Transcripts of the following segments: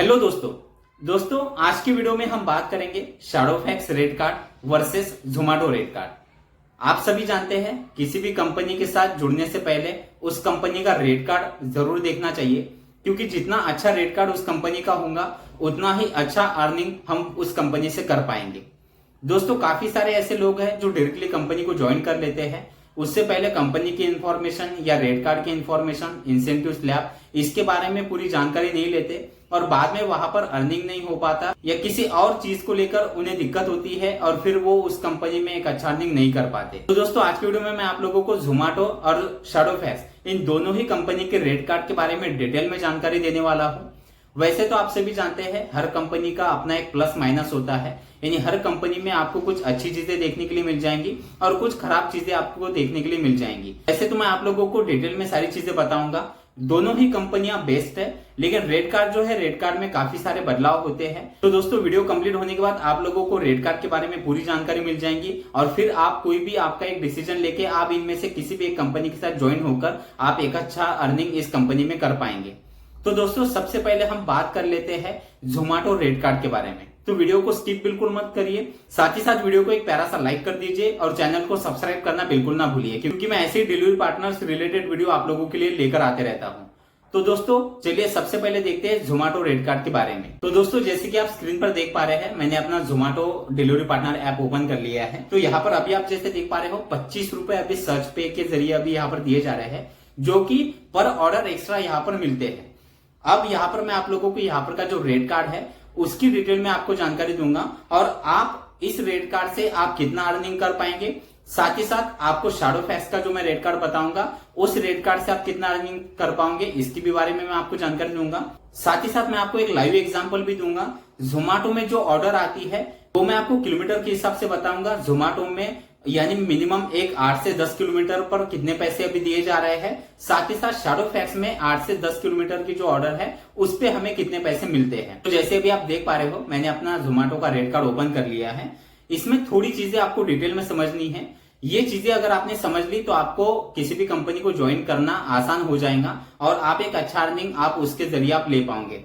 Hello दोस्तों आज की वीडियो में हम बात करेंगे Shadowfax rate card versus Zomato rate card. आप सभी जानते हैं किसी भी कंपनी के साथ जुड़ने से पहले उस कंपनी का रेट कार्ड जरूर देखना चाहिए, क्योंकि जितना अच्छा रेट कार्ड उस कंपनी का होगा उतना ही अच्छा अर्निंग हम उस कंपनी से कर पाएंगे। दोस्तों काफी सारे ऐसे लोग हैं जो डायरेक्टली कंपनी को ज्वाइन कर लेते हैं, उससे पहले कंपनी की इंफॉर्मेशन या रेट कार्ड की इंफॉर्मेशन, इंसेंटिव स्लैब, इसके बारे में पूरी जानकारी नहीं लेते और बाद में वहां पर अर्निंग नहीं हो पाता या किसी और चीज को लेकर उन्हें दिक्कत होती है और फिर वो उस कंपनी में एक अच्छा अर्निंग नहीं कर पाते। तो दोस्तों आज की वीडियो में मैं आप लोगों को जोमेटो और शैडोफैक्स इन दोनों ही कंपनी के रेट कार्ड के बारे में डिटेल में जानकारी देने वाला हूँ। वैसे तो आप सभी जानते हैं हर कंपनी का अपना एक प्लस माइनस होता है, यानी हर कंपनी में आपको कुछ अच्छी चीजें देखने के लिए मिल जाएंगी और कुछ खराब चीजें आपको देखने के लिए मिल जाएंगी। वैसे तो मैं आप लोगों को डिटेल में सारी चीजें बताऊंगा। दोनों ही कंपनियां बेस्ट है, लेकिन रेट कार्ड जो है रेट कार्ड में काफी सारे बदलाव होते हैं। तो दोस्तों वीडियो कंप्लीट होने के बाद आप लोगों को रेट कार्ड के बारे में पूरी जानकारी मिल जाएगी और फिर आप कोई भी आपका एक डिसीजन लेके आप इनमें से किसी भी एक कंपनी के साथ ज्वाइन होकर आप एक अच्छा अर्निंग इस कंपनी में कर पाएंगे। तो दोस्तों सबसे पहले हम बात कर लेते हैं जोमेटो रेट कार्ड के बारे में। तो वीडियो को स्किप बिल्कुल मत करिए, साथ ही साथ वीडियो को एक प्यारा सा लाइक कर दीजिए और चैनल को सब्सक्राइब करना बिल्कुल ना भूलिए, क्योंकि मैं ऐसे ही डिलीवरी पार्टनर्स रिलेटेड वीडियो आप लोगों के लिए लेकर आते रहता हूँ। तो दोस्तों चलिए सबसे पहले देखते हैं जोमेटो रेट कार्ड के बारे में। तो दोस्तों जैसे कि आप स्क्रीन पर देख पा रहे हैं, मैंने अपना Zomato delivery partner app open कर लिया है। तो यहाँ पर अभी आप जैसे देख पा रहे हो 25 रुपए अभी सर्च पे के जरिए अभी यहाँ पर दिए जा रहे हैं, जो कि पर ऑर्डर एक्स्ट्रा यहाँ पर मिलते हैं। अब यहाँ पर मैं आप लोगों को यहाँ पर का जो रेट कार्ड है उसकी डिटेल में आपको जानकारी दूंगा और आप इस रेट कार्ड से आप कितना अर्निंग कर पाएंगे, साथ ही साथ आपको शैडोफैक्स का जो मैं रेट कार्ड बताऊंगा उस रेट कार्ड से आप कितना अर्निंग कर पाओगे इसकी भी बारे में मैं आपको जानकारी दूंगा। साथ ही साथ मैं आपको एक लाइव एग्जांपल भी दूंगा। जोमेटो में जो ऑर्डर आती है वो मैं आपको किलोमीटर के हिसाब से बताऊंगा। जोमेटो में यानी मिनिमम एक 8 से 10 किलोमीटर पर कितने पैसे अभी दिए जा रहे हैं, साथ ही साथ शैडोफैक्स में 8 से 10 किलोमीटर की जो ऑर्डर है उस पे हमें कितने पैसे मिलते हैं। तो जैसे अभी आप देख पा रहे हो मैंने अपना जोमेटो का रेट कार्ड ओपन कर लिया है। इसमें थोड़ी चीजें आपको डिटेल में समझनी है। ये चीजें अगर आपने समझ ली तो आपको किसी भी कंपनी को ज्वाइन करना आसान हो जाएगा और आप एक अच्छा अर्निंग आप उसके जरिए आप ले पाओगे।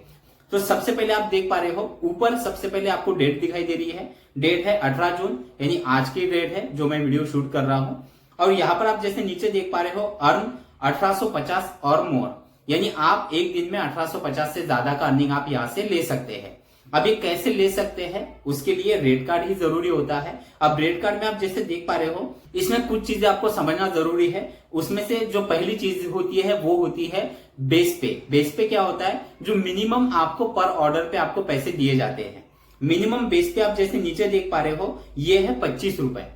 तो सबसे पहले आप देख पा रहे हो ऊपर सबसे पहले आपको डेट दिखाई दे रही है। डेट है 18 जून, यानी आज की डेट है जो मैं वीडियो शूट कर रहा हूं। और यहाँ पर आप जैसे नीचे देख पा रहे हो अर्न 1850 और मोर, यानी आप एक दिन में 1850 से ज्यादा का अर्निंग आप यहाँ से ले सकते हैं। अब ये कैसे ले सकते हैं उसके लिए रेट कार्ड ही जरूरी होता है। अब रेट कार्ड में आप जैसे देख पा रहे हो इसमें कुछ चीजें आपको समझना जरूरी है। उसमें से जो पहली चीज होती है वो होती है बेस पे। बेस पे क्या होता है, जो मिनिमम आपको पर ऑर्डर पे आपको पैसे दिए जाते हैं। मिनिमम बेस पे आप जैसे नीचे देख पा रहे हो ये है 25 रुपए।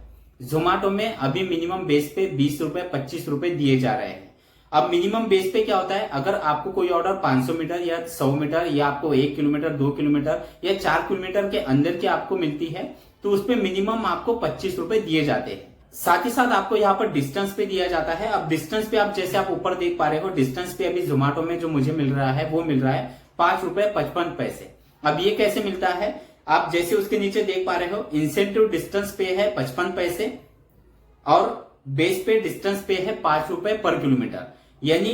जोमेटो में अभी मिनिमम बेस पे 20 रुपए 25 रुपए दिए जा रहे हैं। अब मिनिमम बेस पे क्या होता है, अगर आपको कोई ऑर्डर 500 मीटर या 100 मीटर या आपको 1 किलोमीटर 2 किलोमीटर या 4 किलोमीटर के अंदर की आपको मिलती है तो उस पर मिनिमम आपको 25 रुपए दिए जाते हैं। साथ ही साथ आपको यहाँ पर डिस्टेंस पे दिया जाता है। अब डिस्टेंस पे आप जैसे आप ऊपर देख पा रहे हो, डिस्टेंस पे अभी जोमेटो में जो मुझे मिल रहा है वो मिल रहा है 5 रुपए 55 पैसे। अब ये कैसे मिलता है, आप जैसे उसके नीचे देख पा रहे हो इंसेंटिव डिस्टेंस पे है 55 पैसे और बेस पे डिस्टेंस पे है 5 रुपए पर किलोमीटर। यानी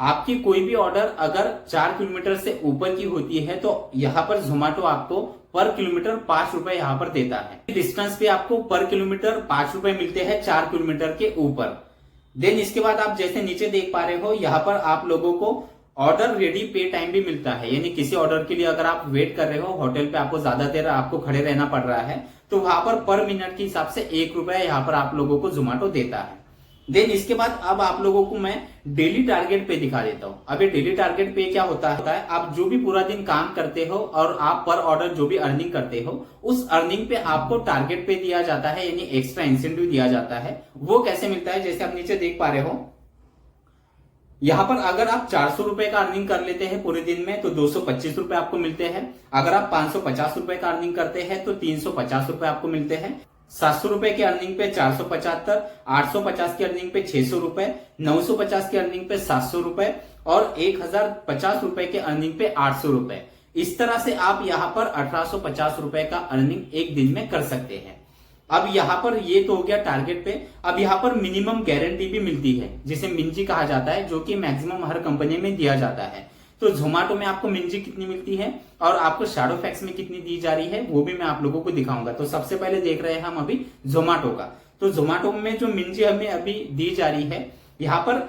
आपकी कोई भी ऑर्डर अगर 4 किलोमीटर से ऊपर की होती है तो यहाँ पर जोमेटो आपको पर किलोमीटर 5 रुपए यहाँ पर देता है। डिस्टेंस पे आपको पर किलोमीटर 5 रुपए मिलते हैं 4 किलोमीटर के ऊपर। देन इसके बाद आप जैसे नीचे देख पा रहे हो यहाँ पर आप लोगों को ऑर्डर रेडी पे टाइम भी मिलता है। यानी किसी ऑर्डर के लिए अगर आप वेट कर रहे हो, होटल पे आपको ज्यादा देर आपको खड़े रहना पड़ रहा है, तो वहां पर मिनट के हिसाब से 1 रुपया यहाँ पर आप लोगों को जोमेटो देता है। देन इसके बाद अब आप लोगों को मैं डेली टारगेट पे दिखा देता हूं। अब ये डेली टारगेट पे क्या होता है, आप जो भी पूरा दिन काम करते हो और आप पर ऑर्डर जो भी अर्निंग करते हो उस अर्निंग पे आपको टारगेट पे दिया जाता है, यानी एक्स्ट्रा इंसेंटिव दिया जाता है। वो कैसे मिलता है, जैसे आप नीचे देख पा रहे हो यहाँ पर अगर आप 400 रुपए का अर्निंग कर लेते हैं पूरे दिन में तो 225 रुपए आपको मिलते हैं। अगर आप 550 रुपए का अर्निंग करते हैं तो 350 रुपए आपको मिलते हैं। 700 रुपए की अर्निंग पे 475, 850 की अर्निंग पे 600 रुपए, 950 की अर्निंग पे 700 रुपए और 1050 रुपए के अर्निंग पे 800 रुपए। इस तरह से आप यहाँ पर 1850 रुपए का अर्निंग एक दिन में कर सकते हैं। अब यहाँ पर ये तो हो गया टारगेट पे। अब यहाँ पर मिनिमम गारंटी भी मिलती है जिसे मिंजी कहा जाता है, जो कि मैक्सिमम हर कंपनी में दिया जाता है। तो जोमेटो में आपको मिंजी कितनी मिलती है और आपको शैडोफैक्स में कितनी दी जा रही है वो भी मैं आप लोगों को दिखाऊंगा। तो सबसे पहले देख रहे हैं हम अभी जोमेटो का। तो जोमेटो में जो मिंजी हमें अभी दी जा रही है, यहाँ पर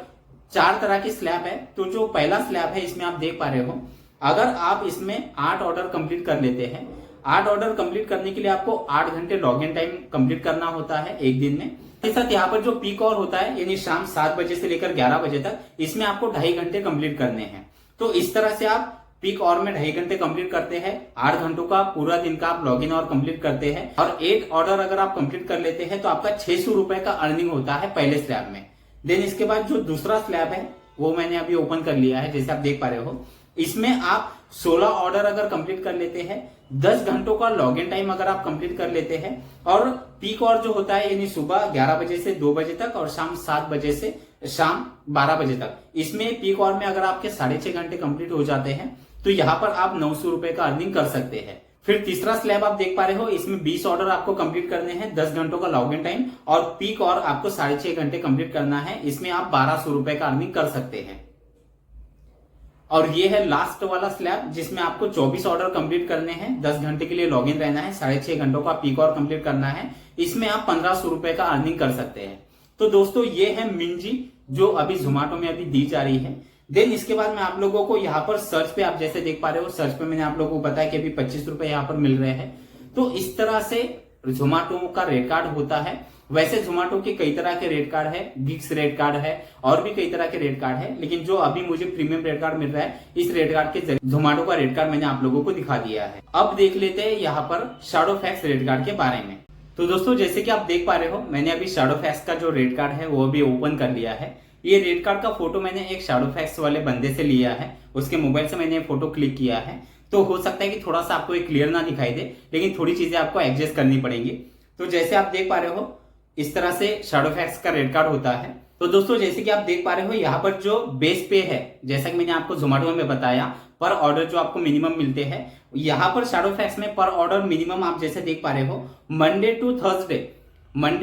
4 तरह की स्लैब है। तो जो पहला स्लैब है इसमें आप देख पा रहे हो, अगर आप इसमें 8 ऑर्डर कंप्लीट कर लेते हैं, 8 ऑर्डर कंप्लीट करने के लिए आपको 8 घंटे लॉग इन टाइम कंप्लीट करना होता है एक दिन में। इसके साथ यहाँ पर जो पीक आवर होता है यानी शाम 7 बजे से लेकर 11 बजे तक, इसमें आपको 2.5 घंटे कंप्लीट करने हैं। तो इस तरह से आप पीक आवर में 2.5 घंटे कंप्लीट करते हैं, 8 घंटों का पूरा दिन का आप लॉग इन और कंप्लीट करते हैं और 8 ऑर्डर अगर आप कंप्लीट कर लेते हैं तो आपका 600 रुपए का अर्निंग होता है पहले स्लैब में। देन इसके बाद जो दूसरा स्लैब है वो मैंने अभी ओपन कर लिया है, जैसे आप देख पा रहे हो। इसमें आप 16 ऑर्डर अगर कंप्लीट कर लेते हैं, 10 घंटों का लॉग इन टाइम अगर आप कंप्लीट कर लेते हैं और पीक आवर जो होता है यानी सुबह 11 बजे से 2 बजे तक और शाम 7 बजे से शाम 12 बजे तक, इसमें पीक आवर में अगर आपके 6.5 घंटे कंप्लीट हो जाते हैं तो यहाँ पर आप 900 रुपए का अर्निंग कर सकते हैं। फिर तीसरा स्लैब आप देख पा रहे हो, इसमें 20 ऑर्डर आपको कंप्लीट करने हैं, 10 घंटों का लॉग इन टाइम और पीक आवर आपको 6.5 घंटे कंप्लीट करना है। इसमें आप 1200 रुपए का अर्निंग कर सकते हैं। और ये है लास्ट वाला स्लैब जिसमें आपको 24 ऑर्डर कंप्लीट करने हैं, 10 घंटे के लिए लॉग इन रहना है, 6.5 घंटों का पीक आवर कंप्लीट करना है। इसमें आप 1500 रुपए का अर्निंग कर सकते हैं। तो दोस्तों ये है मिंजी जो अभी जोमेटो में अभी दी जा रही है। देन इसके बाद मैं आप लोगों को यहाँ पर सर्च पे आप जैसे देख पा रहे हो, सर्च पे मैंने आप लोगों को बताया कि अभी 25 रुपए यहाँ पर मिल रहे हैं। तो इस तरह से जोमेटो का रेट कार्ड होता है। वैसे जोमेटो के कई तरह के रेट कार्ड है, गिग्स रेट कार्ड है और भी कई तरह के रेट कार्ड है, लेकिन जो अभी मुझे प्रीमियम रेट कार्ड मिल रहा है, इस रेट कार्ड के जरिए जोमेटो का रेट कार्ड मैंने आप लोगों को दिखा दिया है। अब देख लेते हैं यहाँ पर शैडोफैक्स रेट कार्ड के बारे में। तो दोस्तों जैसे कि आप देख पा रहे हो, मैंने अभी शैडोफैक्स का जो रेट कार्ड है वो अभी ओपन कर लिया है। ये रेट कार्ड का फोटो मैंने एक शैडोफैक्स वाले बंदे से लिया है, उसके मोबाइल से मैंने फोटो क्लिक किया है। तो हो सकता है कि थोड़ा सा आपको ये क्लियर ना दिखाई दे, लेकिन थोड़ी चीजें आपको एडजस्ट करनी पड़ेंगी। तो जैसे आप देख पा रहे हो, इस तरह से शैडोफैक्स का रेट कार्ड होता है। तो दोस्तों जैसे कि आप देख पा रहे हो, यहाँ पर जो बेस पे है, जैसा कि मैंने आपको जोमेटो में बताया, पर ऑर्डर जो आपको मिनिमम मिलते हैं, यहाँ पर शैडोफैक्स में पर ऑर्डर मिनिमम आप जैसे देख पा रहे हो, मंडे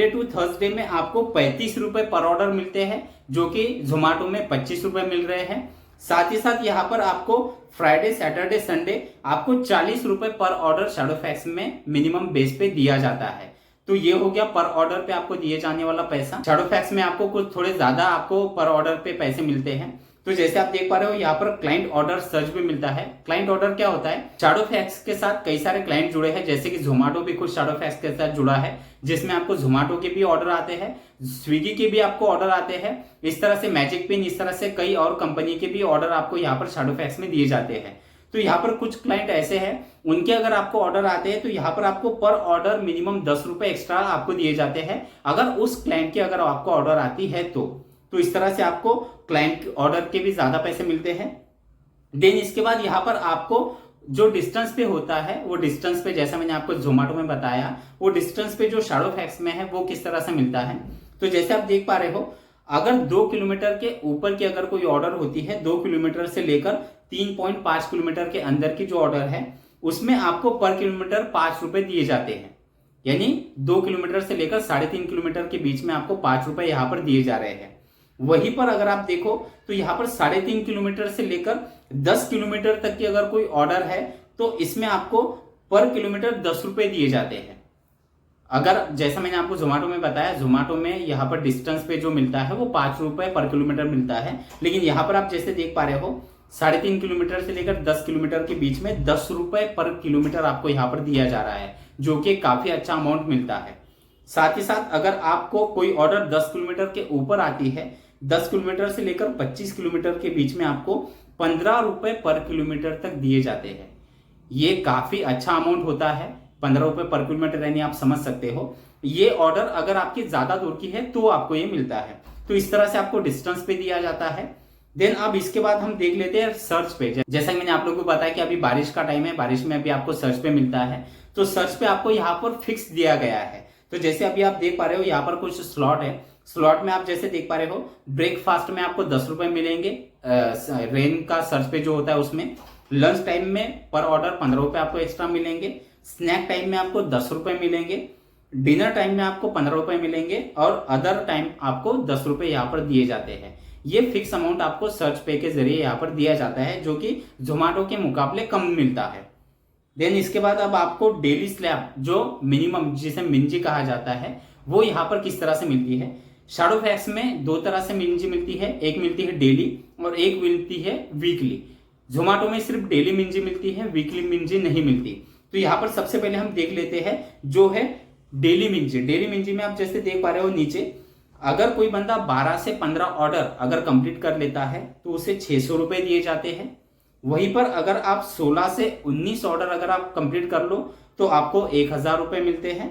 टू थर्सडे में आपको 35 रुपए पर ऑर्डर मिलते हैं, जो कि जोमेटो में 25 रुपए मिल रहे हैं। साथ ही साथ यहाँ पर आपको फ्राइडे, सैटरडे, संडे आपको 40 रुपए पर ऑर्डर शैडोफैक्स में मिनिमम बेस पे दिया जाता है। तो ये हो गया पर ऑर्डर पे आपको दिए जाने वाला पैसा। शैडोफैक्स में आपको कुछ थोड़े ज्यादा आपको पर ऑर्डर पे पैसे मिलते हैं। तो जैसे आप देख पा रहे हो, यहाँ पर क्लाइंट ऑर्डर सर्च भी मिलता है। क्लाइंट ऑर्डर क्या होता है? शैडोफैक्स के साथ कई सारे क्लाइंट जुड़े हैं, जैसे कि जोमेटो भी खुद शैडोफैक्स के साथ जुड़ा है, जिसमें आपको जोमेटो के भी ऑर्डर आते हैं, स्विगी के भी आपको ऑर्डर आते हैं, इस तरह से मैजिक पिन, इस तरह से कई और कंपनी के भी ऑर्डर आपको यहाँ पर शैडोफैक्स में दिए जाते हैं। तो यहाँ पर कुछ क्लाइंट ऐसे हैं, उनके अगर आपको ऑर्डर आते हैं तो यहाँ पर आपको पर ऑर्डर मिनिमम 10 रुपए एक्स्ट्रा आपको दिए जाते हैं, अगर उस क्लाइंट की अगर आपको ऑर्डर आती है तो इस तरह से आपको क्लाइंट ऑर्डर के भी ज्यादा पैसे मिलते हैं। देन इसके बाद यहाँ पर आपको जो डिस्टेंस पे होता है, वो डिस्टेंस पे जैसा मैंने आपको जोमेटो में बताया, वो डिस्टेंस पे जो शैडोफैक्स में है वो किस तरह से मिलता है। तो जैसे आप देख पा रहे हो, अगर 2 किलोमीटर के ऊपर की अगर कोई ऑर्डर होती है, 2 किलोमीटर से लेकर 3.5 किलोमीटर के अंदर की जो ऑर्डर है, उसमें आपको पर किलोमीटर 5 रुपए दिए जाते हैं। यानी 2 किलोमीटर से लेकर 3.5 किलोमीटर के बीच में आपको 5 रुपए यहाँ पर दिए जा रहे हैं। वहीं पर अगर आप देखो तो यहाँ पर 3.5 किलोमीटर से लेकर 10 किलोमीटर तक की अगर कोई ऑर्डर है तो इसमें आपको पर किलोमीटर 10 रुपए दिए जाते हैं। अगर जैसा मैंने आपको जोमेटो में बताया, जोमेटो में यहाँ पर डिस्टेंस पे जो मिलता है वो 5 रुपए पर किलोमीटर मिलता है, लेकिन यहाँ पर आप जैसे देख पा रहे हो 3.5 किलोमीटर से लेकर 10 किलोमीटर के बीच में 10 रुपए पर किलोमीटर आपको यहाँ पर दिया जा रहा है, जो कि काफी अच्छा अमाउंट मिलता है। साथ ही साथ अगर आपको कोई ऑर्डर 10 किलोमीटर के ऊपर आती है, 10 किलोमीटर से लेकर 25 किलोमीटर के बीच में आपको 15 रुपए पर किलोमीटर तक दिए जाते हैं। ये काफी अच्छा अमाउंट होता है, 15 रुपए पर किलोमीटर, यानी आप समझ सकते हो। ये ऑर्डर अगर आपकी ज्यादा दूर की है तो आपको ये मिलता है। तो इस तरह से आपको डिस्टेंस पे दिया जाता है। देन अब इसके बाद हम देख लेते हैं सर्च पे। जैसा कि मैंने आप लोगों को बताया कि अभी बारिश का टाइम है, बारिश में अभी आपको सर्च पे मिलता है। तो सर्च पे आपको यहाँ पर फिक्स दिया गया है। तो जैसे अभी आप देख पा रहे हो, यहाँ पर कुछ स्लॉट है। स्लॉट में आप जैसे देख पा रहे हो, ब्रेकफास्ट में आपको 10 रुपए मिलेंगे, रेन का सर्च पे जो होता है उसमें। लंच टाइम में पर ऑर्डर 15 रुपए आपको एक्स्ट्रा मिलेंगे। स्नैक टाइम में आपको 10 रुपए मिलेंगे। डिनर टाइम में आपको 15 रुपए मिलेंगे और अदर टाइम आपको 10 रुपए यहाँ पर दिए जाते हैं। ये फिक्स अमाउंट आपको सर्च पे के जरिए यहाँ पर दिया जाता है, जो कि जोमेटो के मुकाबले कम मिलता है। देन इसके बाद अब आपको डेली स्लैब जो मिनिमम जिसे मिंजी कहा जाता है वो यहाँ पर किस तरह से मिलती है। शैडोफैक्स में दो तरह से मिंजी मिलती है, एक मिलती है डेली और एक मिलती है वीकली। जोमेटो में सिर्फ डेली मिंजी मिलती है, वीकली मिंजी नहीं मिलती। तो यहाँ पर सबसे पहले हम देख लेते हैं जो है डेली मिंजी। डेली मिंजी में आप जैसे देख पा रहे हो नीचे, अगर कोई बंदा 12 से 15 ऑर्डर अगर कंप्लीट कर लेता है तो उसे 600 रुपए दिए जाते हैं। वहीं पर अगर आप 16 से 19 ऑर्डर अगर आप कंप्लीट कर लो तो आपको 1000 रुपए मिलते हैं।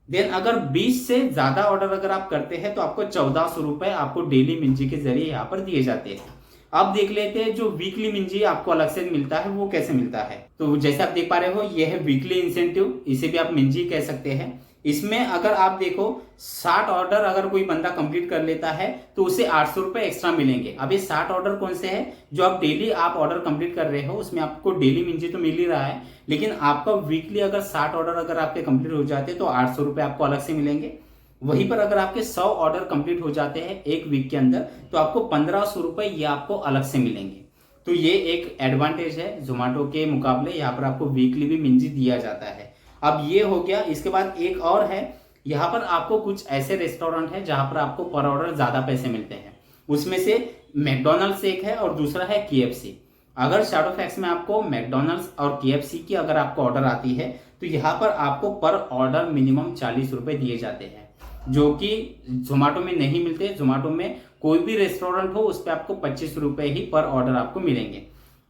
देन अगर 20 से ज्यादा ऑर्डर अगर आप करते हैं तो आपको 1400 रुपए आपको डेली मिंजी के जरिए यहाँ पर दिए जाते हैं। अब देख लेते हैं जो वीकली मिंजी आपको अलग से मिलता है वो कैसे मिलता है। तो जैसे आप देख पा रहे हो ये है वीकली इंसेंटिव, इसे भी आप मिंजी कह सकते हैं। इसमें अगर आप देखो 60 ऑर्डर अगर कोई बंदा कंप्लीट कर लेता है तो उसे 800 रुपए एक्स्ट्रा मिलेंगे। अब ये 60 ऑर्डर कौन से हैं जो आप डेली आप ऑर्डर कंप्लीट कर रहे हो, उसमें आपको डेली मिंजी तो मिल ही रहा है, लेकिन आपका वीकली अगर 60 ऑर्डर अगर आपके कंप्लीट हो जाते हैं तो 800 रुपए आपको अलग से मिलेंगे। वहीं पर अगर आपके 100 ऑर्डर कंप्लीट हो जाते हैं एक वीक के अंदर तो आपको 1500 रुपए ये आपको अलग से मिलेंगे। तो ये एक एडवांटेज है जोमेटो के मुकाबले, यहाँ पर आपको वीकली भी मिंजी दिया जाता है। अब ये हो गया। इसके बाद एक और है, यहाँ पर आपको कुछ ऐसे रेस्टोरेंट है जहां पर आपको पर ऑर्डर ज्यादा पैसे मिलते हैं। उसमें से मैकडोनल्ड्स एक है और दूसरा है KFC। अगर शैडोफैक्स में आपको मैकडोनल्ड्स और KFC की अगर आपको ऑर्डर आती है तो यहाँ पर आपको पर ऑर्डर मिनिमम 40 रुपए दिए जाते हैं, जो कि जोमेटो में नहीं मिलते। जोमेटो में कोई भी रेस्टोरेंट हो उस पर आपको 25 रुपए ही पर ऑर्डर आपको मिलेंगे।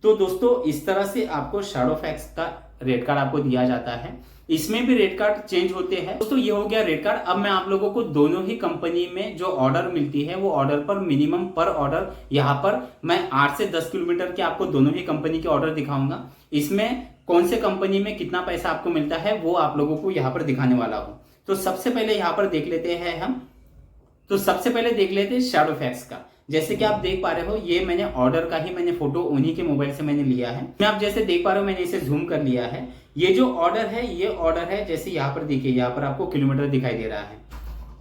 तो दोस्तों इस तरह से आपको शैडोफैक्स का रेट कार्ड आपको दिया जाता है। इसमें भी रेट कार्ड चेंज होते हैं। दोस्तों ये हो गया रेट कार्ड। अब मैं आप लोगों को दोनों ही कंपनी में जो ऑर्डर मिलती है वो ऑर्डर पर मिनिमम पर ऑर्डर यहाँ पर मैं 8 से 10 किलोमीटर के आपको दोनों ही कंपनी के ऑर्डर दिखाऊंगा। इसमें कौन से कंपनी में कितना पैसा आपको मिलता है वो आप लोगों को यहाँ पर दिखाने वाला हूँ। तो सबसे पहले यहाँ पर देख लेते हैं हम, तो सबसे पहले देख लेते हैं शैडोफैक्स का। जैसे कि आप देख पा रहे हो ये मैंने ऑर्डर का ही मैंने फोटो उन्हीं के मोबाइल से मैंने लिया है। आप जैसे देख पा रहे हो मैंने इसे जूम कर लिया है। ये जो ऑर्डर है ये ऑर्डर है, जैसे यहाँ पर देखिए यहाँ पर आपको किलोमीटर दिखाई दे रहा है।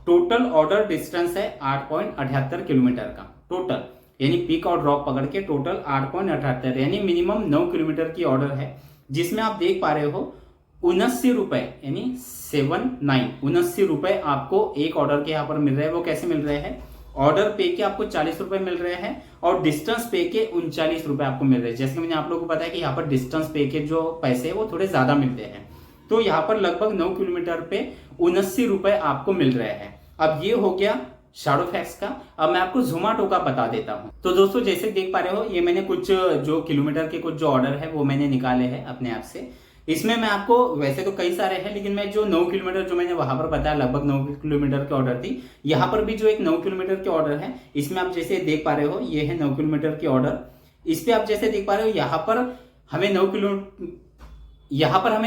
टोटल ऑर्डर डिस्टेंस है 8.78 किलोमीटर का टोटल, यानी पिक और ड्रॉप पकड़ के टोटल 8.78 यानी मिनिमम 9 किलोमीटर की ऑर्डर है, जिसमें आप देख पा रहे हो 79 रुपए यानी 79 रुपए आपको एक ऑर्डर के यहाँ पर मिल रहे हैं। वो कैसे मिल रहे हैं, ऑर्डर पे के आपको 40 रुपए मिल रहे हैं और डिस्टेंस पे के 39 रुपए आपको मिल रहे हैं। जैसे कि मैंने आप लोगों को बताया कि यहाँ पर डिस्टेंस पे के जो पैसे वो थोड़े ज्यादा मिलते हैं। तो यहाँ पर लगभग 9 किलोमीटर पे 79 रुपए आपको मिल रहे हैं। अब ये हो गया शैडोफैक्स का। अब मैं आपको जोमेटो का बता देता हूँ। तो दोस्तों जैसे देख पा रहे हो ये मैंने कुछ जो किलोमीटर के कुछ जो ऑर्डर है वो मैंने निकाले हैं अपने ऐप से। इसमें मैं आपको वैसे तो कई सारे हैं, लेकिन मैं जो 9 किलोमीटर जो मैंने वहां पर बताया लगभग 9 किलोमीटर की ऑर्डर थी, यहाँ पर भी जो एक 9 किलोमीटर की ऑर्डर है इसमें आप जैसे देख पा रहे हो ये है 9 किलोमीटर की ऑर्डर। इस पे आप जैसे देख पा रहे हो यहाँ पर हमें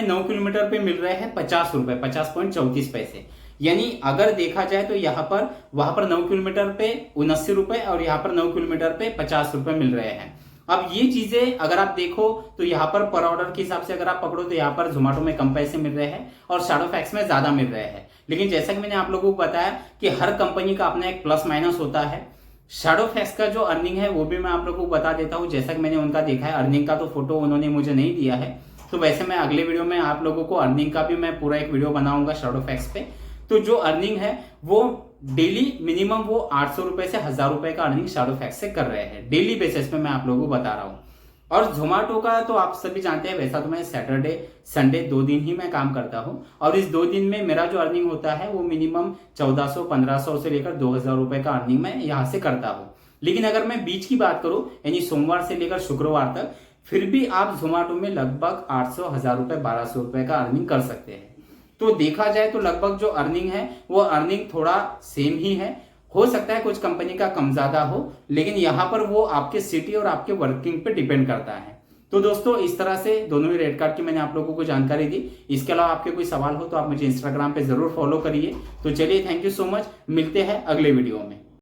9 किलोमीटर पे मिल रहे हैं 50 रुपए 50.34 पैसे। यानी अगर देखा जाए तो यहाँ पर वहां पर 9 किलोमीटर पे 79 रुपए और यहाँ पर 9 किलोमीटर पे 50 रुपए मिल रहे हैं। अब ये चीजें अगर आप देखो तो यहाँ पर ऑर्डर के हिसाब से अगर आप पकड़ो तो यहाँ पर जोमेटो में कम पैसे मिल रहे हैं और शैडोफैक्स में ज्यादा मिल रहे हैं। लेकिन जैसा कि मैंने आप लोगों को बताया कि हर कंपनी का अपना एक प्लस माइनस होता है। शैडोफैक्स का जो अर्निंग है वो भी मैं आप लोगों को बता देता हूँ। जैसा कि मैंने उनका देखा है, अर्निंग का तो फोटो उन्होंने मुझे नहीं दिया है, तो वैसे मैं अगले वीडियो में आप लोगों को अर्निंग का भी मैं पूरा एक वीडियो बनाऊंगा शैडोफैक्स पे। तो जो अर्निंग है वो डेली मिनिमम वो 800 रुपए से 1000 रुपए का अर्निंग शैडोफैक्स से कर रहे हैं डेली बेसिस पे, मैं आप लोगों को बता रहा हूँ। और जोमेटो का तो आप सभी जानते हैं, वैसा तो मैं सैटरडे संडे 2 दिन ही मैं काम करता हूँ और इस 2 दिन में मेरा जो अर्निंग होता है वो मिनिमम 1400 1500 से लेकर 2000 रुपए का अर्निंग मैं यहाँ से करता हूँ। लेकिन अगर मैं बीच की बात करूँ यानी सोमवार से लेकर शुक्रवार तक, फिर भी आप जोमेटो में लगभग 800 1000 रुपए 1200 रुपए का अर्निंग कर सकते हैं। तो देखा जाए तो लगभग जो अर्निंग है वो अर्निंग थोड़ा सेम ही है। हो सकता है कुछ कंपनी का कम ज्यादा हो, लेकिन यहाँ पर वो आपके सिटी और आपके वर्किंग पे डिपेंड करता है। तो दोस्तों इस तरह से दोनों ही रेट कार्ड की मैंने आप लोगों को जानकारी दी। इसके अलावा आपके कोई सवाल हो तो आप मुझे इंस्टाग्राम पे जरूर फॉलो करिए। तो चलिए, थैंक यू सो मच, मिलते हैं अगले वीडियो में।